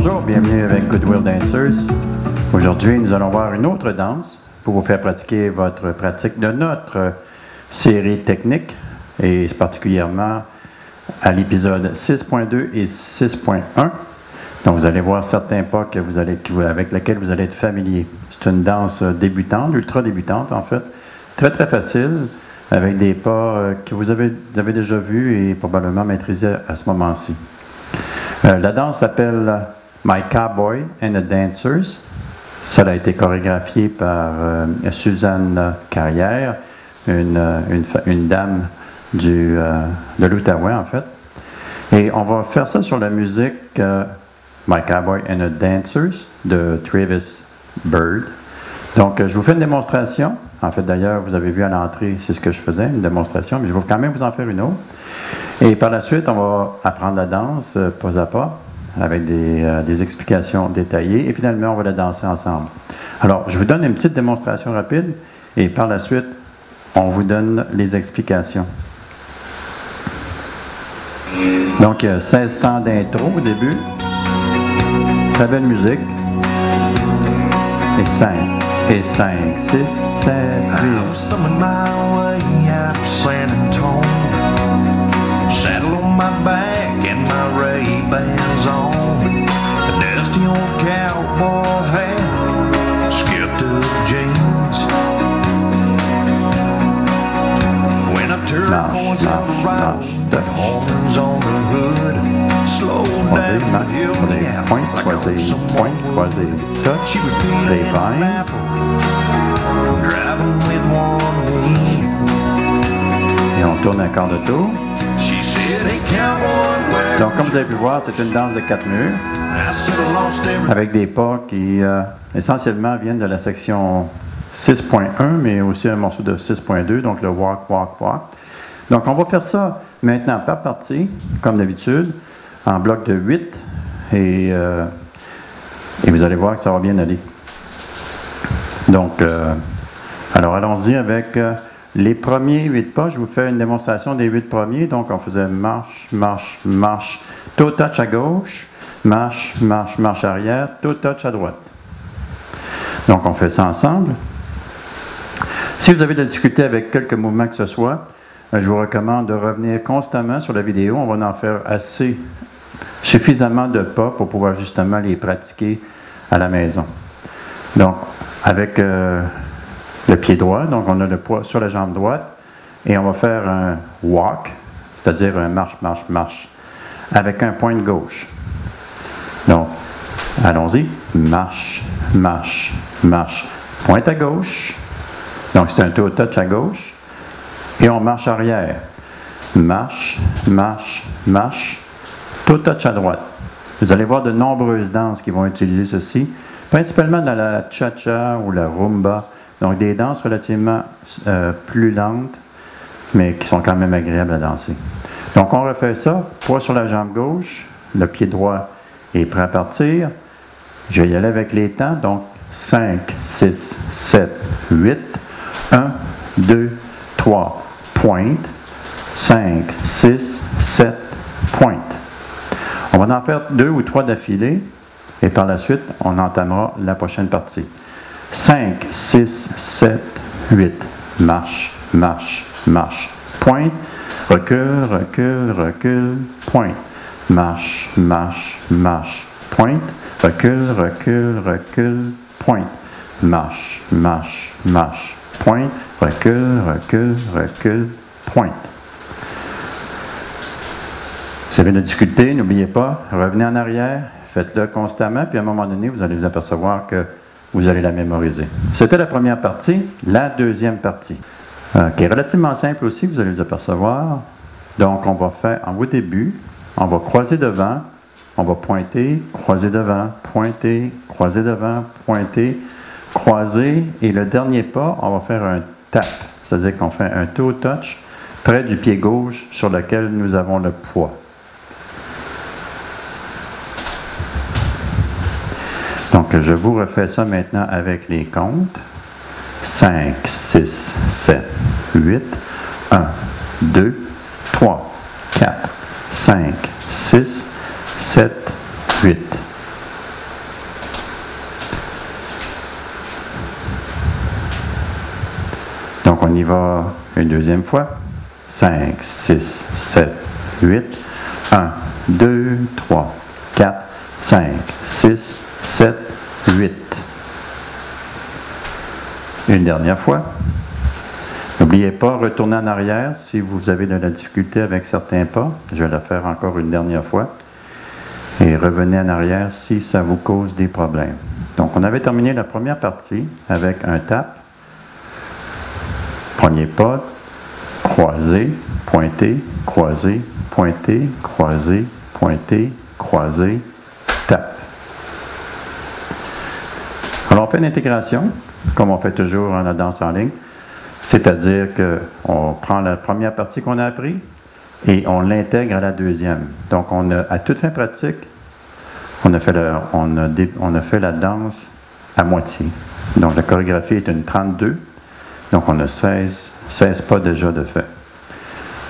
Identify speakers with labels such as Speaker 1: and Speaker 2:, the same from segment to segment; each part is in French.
Speaker 1: Bonjour, bienvenue avec Goodwill Dancers. Aujourd'hui, nous allons voir une autre danse pour vous faire pratiquer votre pratique de notre série technique et particulièrement à l'épisode 6.2 et 6.1. Donc, vous allez voir certains pas avec lesquels vous allez être familier. C'est une danse débutante, ultra débutante en fait, très très facile, avec des pas que vous avez déjà vus et probablement maîtrisés à ce moment-ci. La danse s'appelle My Cowboy and the Dancers. Ça a été chorégraphié par Suzanne Carrière, une dame de l'Outaouais en fait. Et on va faire ça sur la musique My Cowboy and the Dancers de Travis Bird. Donc, je vous fais une démonstration. En fait, d'ailleurs, vous avez vu à l'entrée, c'est ce que je faisais, une démonstration, mais je vais quand même vous en faire une autre. Et par la suite, on va apprendre la danse pas à pas, avec des explications détaillées. Et finalement, on va la danser ensemble. Alors, je vous donne une petite démonstration rapide, et par la suite, on vous donne les explications. Donc, 16 temps d'intro au début. Très belle musique. Et 5, 6, 7, 8.
Speaker 2: Saddle on my back and my Ray-Bans on. A dusty old cowboy hat, scuffed up jeans. When I turquoise on the road, the horns on the hood. Slow down, heal me out like I was someone. She was peeling an apple, driving with one knee.
Speaker 1: Et on tourne un quart de tour. Donc, comme vous avez pu voir, c'est une danse de 4 murs avec des pas qui essentiellement viennent de la section 6.1, mais aussi un morceau de 6.2, donc le walk, walk, walk. Donc, on va faire ça maintenant par partie, comme d'habitude, en bloc de 8, et vous allez voir que ça va bien aller. Donc, alors allons-y avec les premiers 8 pas. Je vous fais une démonstration des 8 premiers. Donc, on faisait marche, marche, marche, toe touch à gauche, marche, marche, marche arrière, toe touch à droite. Donc, on fait ça ensemble. Si vous avez de la difficulté avec quelques mouvements que ce soit, je vous recommande de revenir constamment sur la vidéo. On va en faire suffisamment de pas pour pouvoir justement les pratiquer à la maison. Donc, avec le pied droit, donc on a le poids sur la jambe droite, et on va faire un walk, c'est-à-dire un marche, marche, marche, avec un point de gauche. Donc, allons-y, marche, marche, marche, pointe à gauche, donc c'est un toe touch à gauche, et on marche arrière, marche, marche, marche, toe touch à droite. Vous allez voir de nombreuses danses qui vont utiliser ceci, principalement dans la cha-cha ou la rumba. Donc, des danses relativement plus lentes, mais qui sont quand même agréables à danser. Donc, on refait ça. Poids sur la jambe gauche. Le pied droit est prêt à partir. Je vais y aller avec les temps. Donc, 5, 6, 7, 8. 1, 2, 3, pointe. 5, 6, 7, pointe. On va en faire 2 ou 3 d'affilée. Et par la suite, on entamera la prochaine partie. 5, 6, 7, 8. Marche, marche, marche. Pointe. Recule, recule, recule. Pointe. Marche, marche, marche. Pointe. Recule, recule, recule. Pointe. Marche, marche, marche. Pointe. Recule, recule, recule. Pointe. Si vous avez de la difficulté, n'oubliez pas, revenez en arrière, faites-le constamment, puis à un moment donné, vous allez vous apercevoir que vous allez la mémoriser. C'était la première partie. La deuxième partie, qui est relativement simple aussi, vous allez vous apercevoir. Donc, on va faire, au début, on va croiser devant, on va pointer, croiser devant, pointer, croiser devant, pointer, croiser, et le dernier pas, on va faire un tap, c'est-à-dire qu'on fait un toe touch près du pied gauche sur lequel nous avons le poids. Donc, je vous refais ça maintenant avec les comptes. 5, 6, 7, 8. 1, 2, 3, 4, 5, 6, 7, 8. On y va une deuxième fois. 5, 6, 7, 8. 1, 2, 3, 4, 5, 6, 7, 8. Une dernière fois. N'oubliez pas, retournez en arrière si vous avez de la difficulté avec certains pas. Je vais le faire encore une dernière fois. Et revenez en arrière si ça vous cause des problèmes. Donc, on avait terminé la première partie avec un tap. Premier pas, croisé, pointé, croisé, pointé, croisé, pointé, croisé, tap. Alors, on fait une intégration, comme on fait toujours en la danse en ligne. C'est-à-dire qu'on prend la première partie qu'on a appris et on l'intègre à la deuxième. Donc, à toute fin pratique, on a fait la danse à moitié. Donc, la chorégraphie est une 32. Donc, on a 16 pas déjà de fait.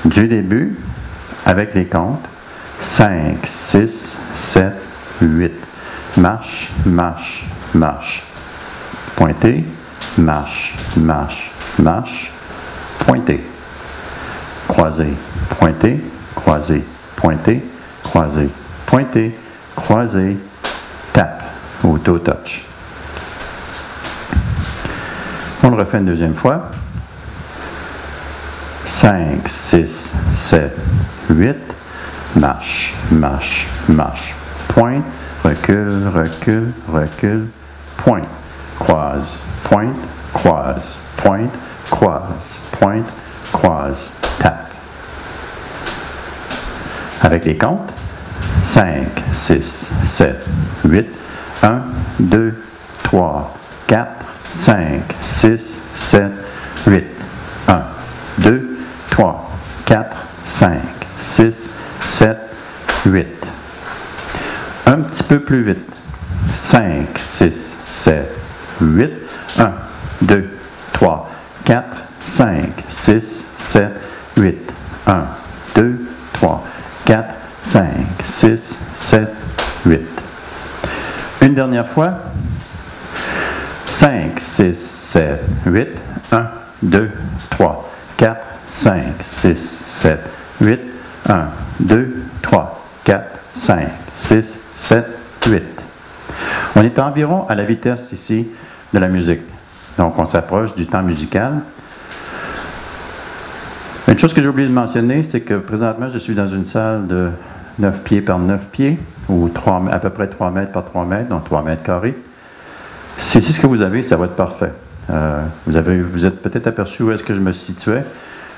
Speaker 1: Du début, avec les comptes, 5, 6, 7, 8. Marche, marche, marche. Pointé, marche, marche, marche. Pointé. Croisé, pointé, croisé, pointé, croisé, pointé, croisé, tap ou toe touch. On le refait une deuxième fois. 5, 6, 7, 8. Marche, marche, marche. Pointe, recule, recule, recule. Pointe, croise, pointe, croise, pointe, croise, pointe, croise, tap. Avec les comptes. 5, 6, 7, 8. 1, 2, 3, 4, 5, 6, 7, 8. 1, 2, 3, 4, 5, 6, 7, 8. Un petit peu plus vite. 5, 6, 7, 8. 1, 2, 3, 4, 5, 6, 7, 8. 1, 2, 3, 4, 5, 6, 7, 8. Une dernière fois. 5, 6, 7, 8. 1, 2, 3, 4, 5, 6, 7, 8. 1, 2, 3, 4, 5, 6, 7, 8. On est environ à la vitesse ici de la musique. Donc, on s'approche du temps musical. Une chose que j'ai oublié de mentionner, c'est que présentement, je suis dans une salle de 9 pieds par 9 pieds, ou à peu près 3 mètres par 3 mètres, donc 3 mètres carrés. Si c'est ce que vous avez, ça va être parfait. Vous êtes peut-être aperçu où est-ce que je me situais.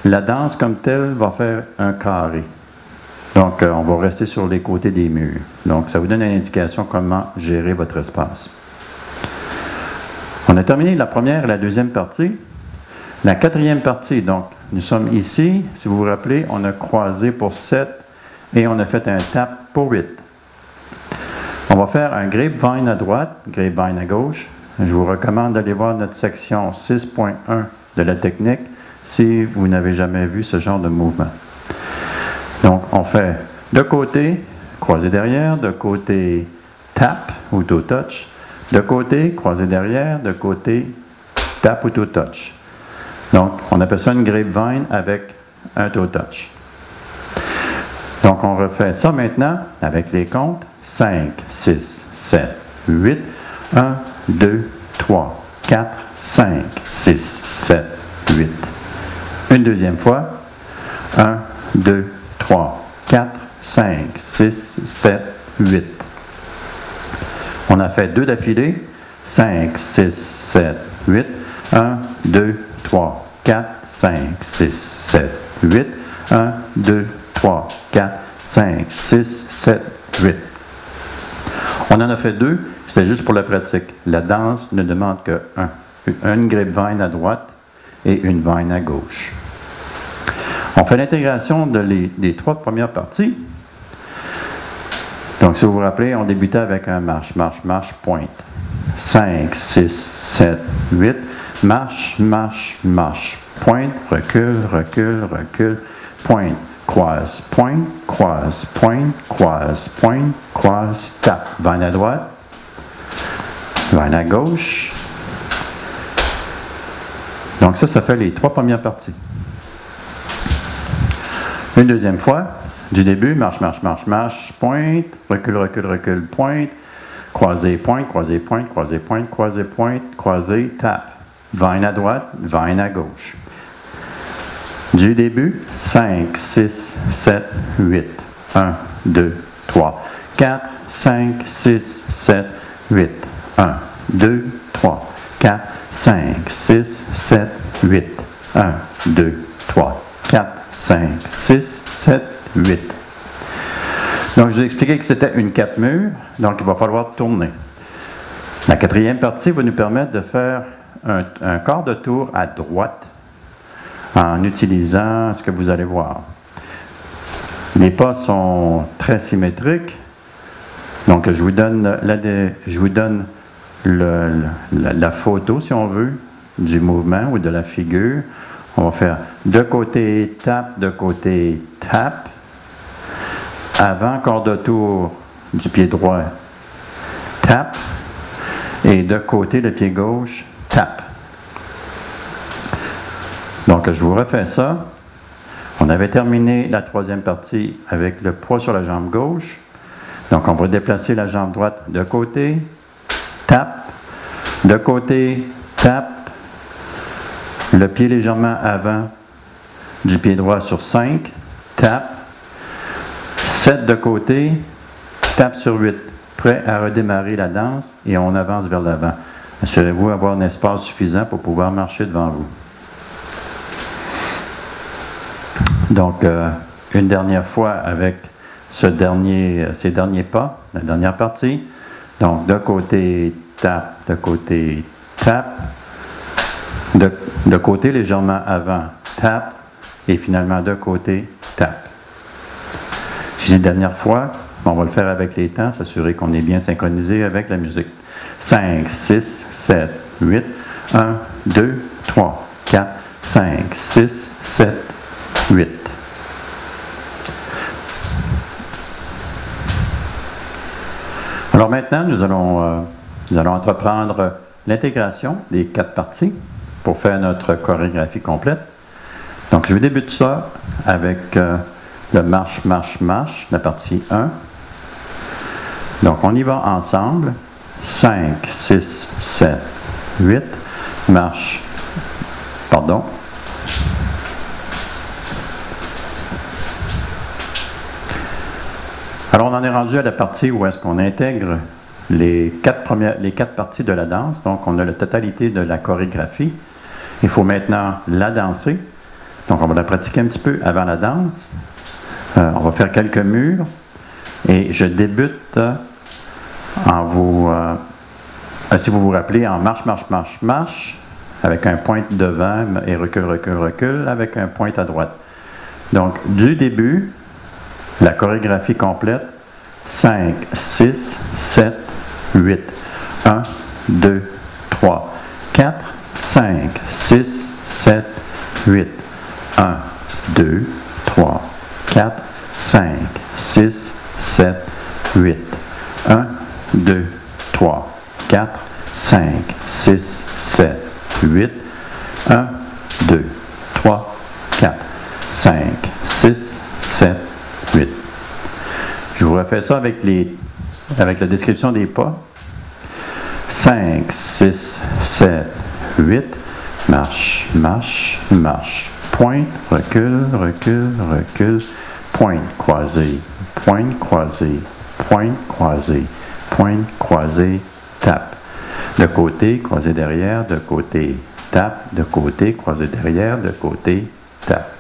Speaker 1: La danse comme telle va faire un carré. Donc, on va rester sur les côtés des murs. Donc, ça vous donne une indication comment gérer votre espace. On a terminé la première et la deuxième partie. La quatrième partie, donc, nous sommes ici. Si vous vous rappelez, on a croisé pour 7 et on a fait un tap pour 8. On va faire un grapevine à droite, grapevine à gauche. Je vous recommande d'aller voir notre section 6.1 de la technique si vous n'avez jamais vu ce genre de mouvement. Donc, on fait de côté, croisé derrière, de côté, tap ou toe touch, de côté, croisé derrière, de côté, tap ou toe touch. Donc, on appelle ça une grapevine avec un toe touch. Donc, on refait ça maintenant avec les comptes. 5, 6, 7, 8. 1, 2, 3, 4, 5, 6, 7, 8. Une deuxième fois. 1, 2, 3, 4, 5, 6, 7, 8. On a fait 2 d'affilée. 5, 6, 7, 8. 1, 2, 3, 4, 5, 6, 7, 8. 1, 2, 3, 4, 5, 6, 7, 8. On en a fait 2, c'était juste pour la pratique. La danse ne demande que une grapevine à droite et une vine à gauche. On fait l'intégration des 3 premières parties. Donc, si vous vous rappelez, on débutait avec un marche, marche, marche, pointe. 5, 6, 7, 8. Marche, marche, marche. Pointe, recule, recule, recule. Pointe, croise, pointe, croise, pointe, croise, pointe, croise, tap. Vine à droite. Vine à gauche. Donc ça fait les 3 premières parties. Une deuxième fois, du début, marche, marche, marche, marche, pointe, recule, recule, recule, pointe, croisé, pointe, croisé, pointe, croisé, pointe, croisé, pointe, croisé, tape. Vine à droite, vine à gauche. Du début, 5, 6, 7, 8. 1, 2, 3, 4, 5, 6, 7, 8. 1, 2, 3, 4, 5, 6, 7, 8. 1, 2, 3, 4, 5, 6, 7, 8. Donc, je vous ai expliqué que c'était une 4 murs, donc il va falloir tourner. La 4e partie va nous permettre de faire un quart de tour à droite en utilisant ce que vous allez voir. Les pas sont très symétriques, donc je vous donne la photo, si on veut, du mouvement ou de la figure. On va faire de côté tape, de côté tape, avant quart de tour du pied droit, tape, et de côté le pied gauche, tape. Donc je vous refais ça. On avait terminé la 3e partie avec le poids sur la jambe gauche. Donc on va déplacer la jambe droite de côté, tape, de côté, tape, le pied légèrement avant du pied droit sur 5, tape, 7 de côté, tape sur 8, prêt à redémarrer la danse et on avance vers l'avant. Assurez-vous d'avoir un espace suffisant pour pouvoir marcher devant vous. Donc, une dernière fois avec ces derniers pas, la dernière partie. Donc, de côté, tape, de côté, tape, de côté légèrement avant, tape, et finalement de côté, tape. J'ai une dernière fois, on va le faire avec les temps, s'assurer qu'on est bien synchronisé avec la musique. 5, 6, 7, 8, 1, 2, 3, 4, 5, 6, 7, 8. Alors maintenant, nous allons entreprendre l'intégration des 4 parties pour faire notre chorégraphie complète. Donc je débute ça avec le marche, marche, marche, la partie 1. Donc on y va ensemble. 5, 6, 7, 8. Marche, pardon. Alors on en est rendu à la partie où est-ce qu'on intègre les 4 parties de la danse. Donc on a la totalité de la chorégraphie. Il faut maintenant la danser. Donc on va la pratiquer un petit peu avant la danse. On va faire quelques murs. Et je débute en vous, si vous vous rappelez, en marche, marche, marche, marche, avec un point devant et recule, recule, recule, avec un point à droite. Donc du début, la chorégraphie complète, 5, 6, 7, 8. 1, 2, 3, 4, 5, 6, 7, 8. 1, 2, 3, 4, 5, 6, 7, 8. 1, 2, 3, 4, 5, 6, 7, 8. 1, 2, 3, 4, 5, 6, 7, 8. Je vous refais ça avec la description des pas. 5, 6, 7, 8. Marche, marche, marche. Pointe, recule, recule, recule. Pointe, croisée, pointe, croisée, pointe, croisée, pointe, croisée, tape. De côté, croisé derrière, de côté, tape, de côté, croisé derrière, de côté, tape.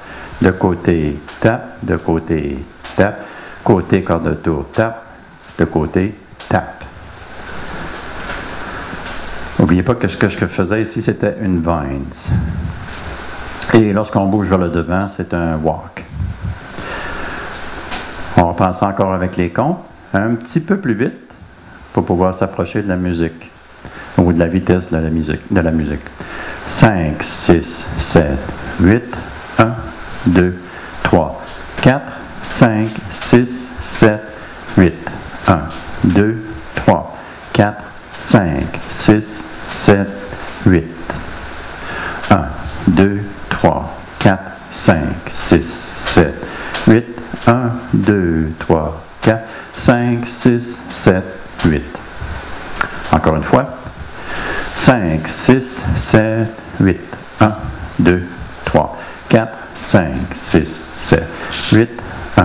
Speaker 1: De côté, tape, de côté, tape. Côté, quart de tour, tape. De côté, tape. N'oubliez pas que ce que je faisais ici, c'était une vine. Et lorsqu'on bouge vers le devant, c'est un walk. On reprend ça encore avec les comptes, un petit peu plus vite pour pouvoir s'approcher de la musique ou de la vitesse de la musique. 5, 6, 7, 8, 1, 2, 3, 4, 5, 6, 7, 8. 1, 2, 3, 4, 5, 6, 7, 8. 1, 2, 3, 4, 5, 6, 7, 8. 1, 2, 3, 4, 5, 6, 7, 8. Encore une fois. 5, 6, 7, 8. 1, 2, 3, 4, 5, 6, 7, 8. 1,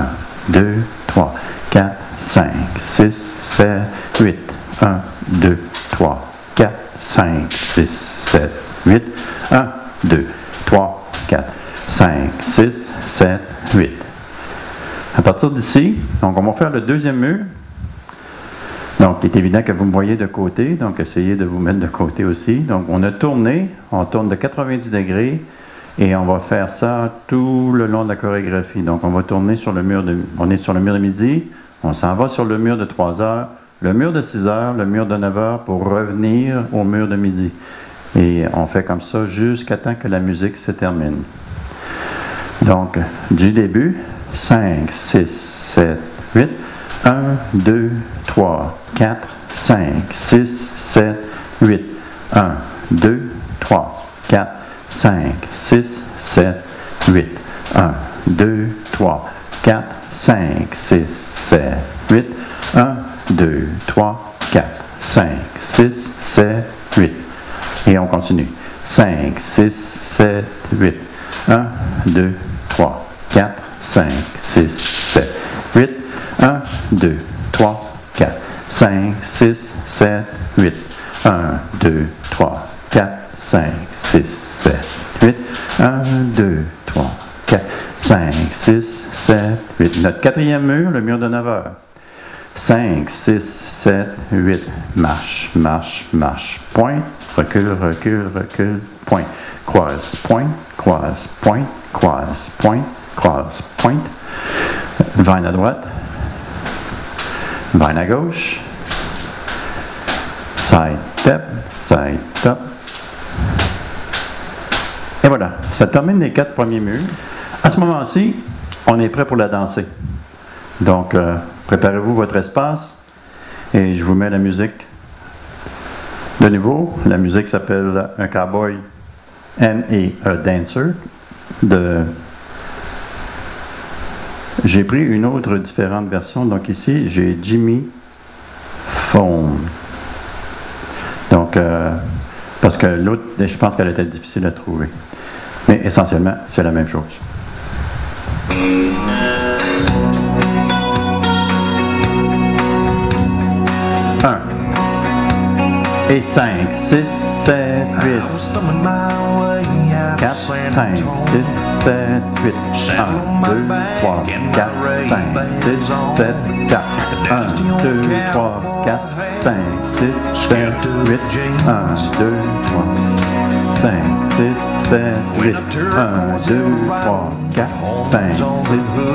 Speaker 1: 2, 3, 4, 5, 6, 7, 8. 1, 2, 3, 4, 5, 6, 7, 8. 1, 2, 3, 4, 5, 6, 7, 8. À partir d'ici, donc on va faire le deuxième mur. Donc, il est évident que vous me voyez de côté, donc essayez de vous mettre de côté aussi. Donc, on a tourné, on tourne de 90 degrés et on va faire ça tout le long de la chorégraphie. Donc, on va tourner sur le mur on est sur le mur de midi, on s'en va sur le mur de 3 heures, le mur de 6 heures, le mur de 9 heures pour revenir au mur de midi. Et on fait comme ça jusqu'à temps que la musique se termine. Donc, du début, 5, 6, 7, 8, 1, 2, 3, 4, 5, 6, 7, 8, 1, 2, 3, 4, 5, 6, 7, 8, 1, 2, 3, 4, 5, 6, 7, 8, 1, 2, 3, 4, 5, 6, 7, 8. Et on continue. 5, 6, 7, 8, 1, 2, 3, 4, 5, 6, 7, 8, 1, 2, 3, 4, 5, 6, 7, 8, 1, 2, 3, 4, 5, 6, 7, 8, 1, 2, 3, 4, 5, 6, 7, 8. Notre quatrième mur, le mur de 9 heures. 5, 6, 7, 8. Marche, marche, marche. Point, recule, recule, recule. Point, croise, point, croise, point, croise, point, croise, point. Vine à droite. Vine à gauche. Side step, side step. Et voilà, ça termine les 4 premiers murs. À ce moment-ci, on est prêt pour la danser. Donc, préparez-vous votre espace et je vous mets la musique de nouveau. La musique s'appelle Un Cowboy and a Dancer. J'ai pris une autre différente version. Donc ici, j'ai Jimmy Phone. Donc, parce que l'autre, je pense qu'elle était difficile à trouver. Mais essentiellement, c'est la même chose. 1 et 5, 6, 7, 8, 4, 5, 6, 7, 8, 1, 2, 3, 4, 5, 6, 7, 4, 1, 2, 3, 4, 5, 6, 7, 8, 1, 2, 3, 5, 6, 7, 8, 1, 2, 3, 4, 5, 6,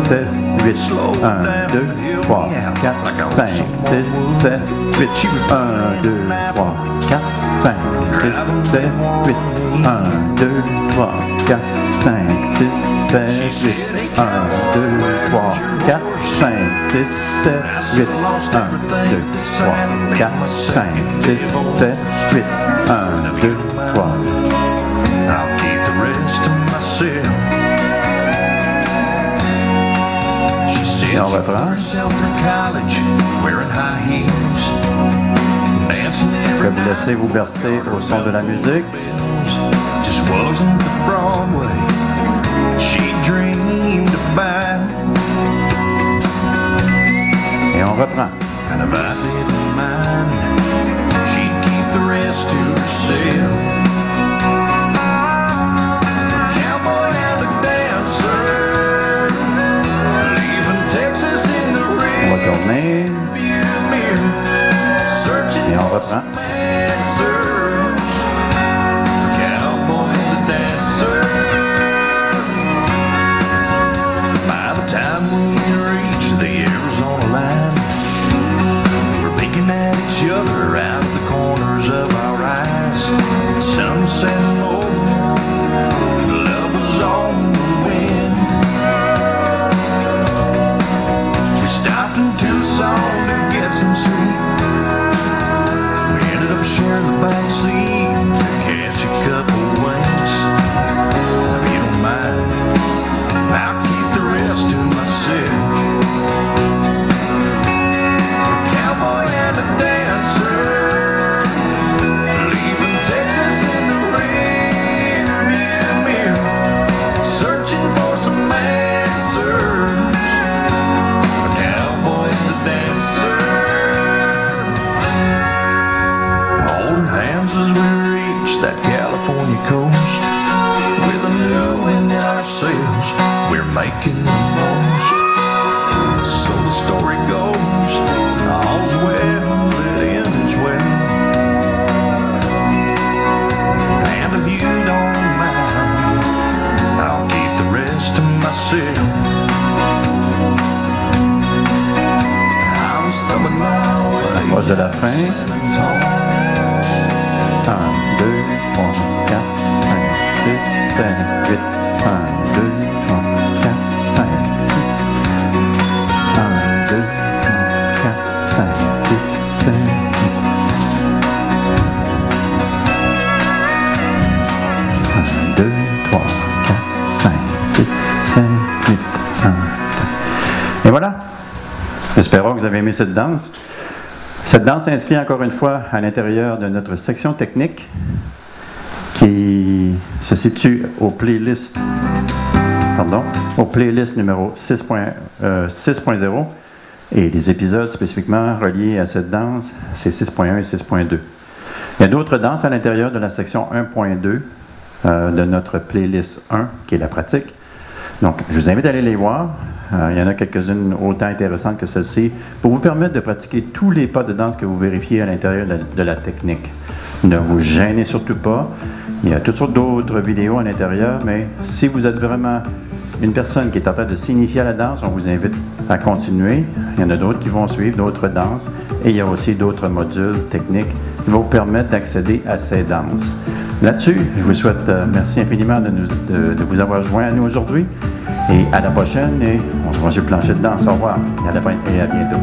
Speaker 1: 7, 8, 1, 2, 3, 4, 5, 6, 7, 8, 1, 2, 3, 4, 5, 6, 7, 8, 1, 2, 3, 4, 5, 6, 7, 8, 1, 2, 3, 4, 5, 6, 7, 8, 1, 2, 3, 4, 5, 6, 7, 8, 1, 2, 3.
Speaker 2: I'll keep the rest to myself. She said she put herself through college, wearing high heels, dancing every night.
Speaker 1: Laissez vous bercer au son de la musique.
Speaker 2: Just wasn't the Broadway she dreamed about.
Speaker 1: Et on reprend.
Speaker 2: Kind of I didn't mind. She'd keep the rest to herself.
Speaker 1: Et on reprend.
Speaker 2: By the time we reach the Arizona line, we're peeking at each other out of the corners of our eyes. The sunset low, love was on the wind. We stopped in Tucson to get some sleep. We ended making the most. So the story goes, all's well that ends well. And if you don't mind, I'll keep the rest to myself. I was thumbing my way.
Speaker 1: Proche de la fin. 1, 2, 3, 4, 5, 6, 7, 8. 1, 2, 3, 4, 5, 6. 1, 2, 3, 4, 5, 6, 7, 8. 1, 2, 3, 4, 5, 6, 7, 8. 1, 2. Et voilà. Espérons que vous avez aimé cette danse. Cette danse s'inscrit encore une fois à l'intérieur de notre section technique qui se situe au playlist numéro 6.0 et les épisodes spécifiquement reliés à cette danse, c'est 6.1 et 6.2. Il y a d'autres danses à l'intérieur de la section 1.2 de notre playlist 1 qui est la pratique. Donc, je vous invite à aller les voir. Il y en a quelques-unes autant intéressantes que celle-ci pour vous permettre de pratiquer tous les pas de danse que vous vérifiez à l'intérieur de la technique. Ne vous gênez surtout pas. Il y a toutes sortes d'autres vidéos à l'intérieur, mais si vous êtes vraiment une personne qui est en train de s'initier à la danse, on vous invite à continuer. Il y en a d'autres qui vont suivre, d'autres danses, et il y a aussi d'autres modules techniques qui vont vous permettre d'accéder à ces danses. Là-dessus, je vous souhaite merci infiniment de vous avoir joint à nous aujourd'hui. Et à la prochaine, et on se voit sur le plancher de danse. Au revoir et à bientôt.